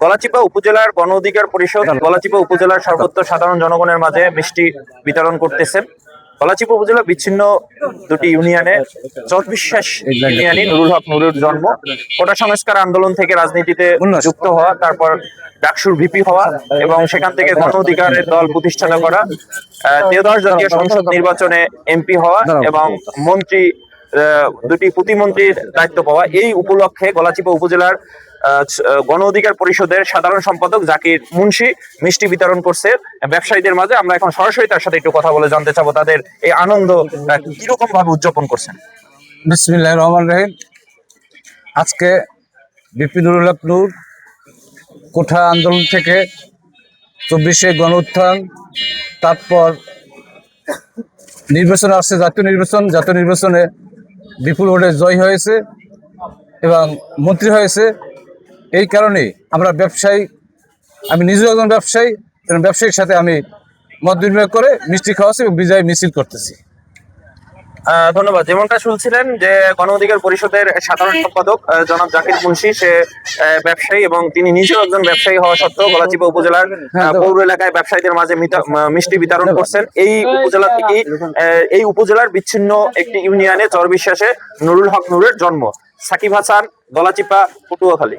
গলাচিপা উপজেলার গণ অধিকার পরিষদ গলাচিপা উপজেলার সর্বত্র সাধারণ জনগণের মাঝে মিষ্টি বিতরণ করতেছেন। গলাচিপা উপজেলা বিচ্ছিন্ন দুটি ইউনিয়নে চরবিশ্বাস ইউনিয়নে নুরুল হক নুরের জন্ম। কোটা সংস্কার আন্দোলন থেকে রাজনীতিতে যুক্ত হওয়া, তারপর ডাকসুর ভিপি হওয়া এবং সেখান থেকে গণ অধিকারের দল প্রতিষ্ঠাতা করা, ত্রয়োদশ জাতীয় সংসদ নির্বাচনে এমপি হওয়া এবং মন্ত্রী দুটি প্রতিমন্ত্রীর দায়িত্ব পাওয়া। এই উপলক্ষে গলাচিপা উপজেলার গণ অধিকার পরিষদের সাধারণ সম্পাদক জাকির মুন্সি মিষ্টি বিতরণ করছে ব্যবসায়ীদের মাঝে। আমরা এখন সরাসরি তার সাথে একটু কথা বলে জানতে চাবো তাদের এই আনন্দ কিরকম ভাবে উদযাপন করছেন। বিসমিল্লাহির রহমানির রহিম। আজকে বিপি নুরুল হক নূর কোঠা আন্দোলন থেকে 24শে গণ উত্থান, তারপর নির্বাচন আসছে, জাতীয় নির্বাচনে বিপুল ভোটে জয় হয়েছে এবং মন্ত্রী হয়েছে। এই কারণে আমরা ব্যবসায়ী, আমি নিজেও একজন ব্যবসায়ী এবং ব্যবসায়ীর সাথে আমি মত বিনিময় করে মিষ্টি খাওয়াচ্ছি এবং বিজয় মিছিল করতেছি। ধন্যবাদ। যেমনটা শুনছিলেন যে গণ অধিকার পরিষদের সাধারণ সম্পাদক জনাব জাকির মুন্সি, সে ব্যবসায়ী এবং তিনি নিজেও একজন ব্যবসায়ী হওয়া সত্ত্বেও গলাচিপা উপজেলার পৌর এলাকায় ব্যবসায়ীদের মাঝে মিষ্টি বিতরণ করছেন। এই উপজেলার বিচ্ছিন্ন একটি ইউনিয়নে চরবিশ্বাসে নুরুল হক নূরের জন্ম। সাকিব হাসান, গলাচিপা, পটুয়াখালী।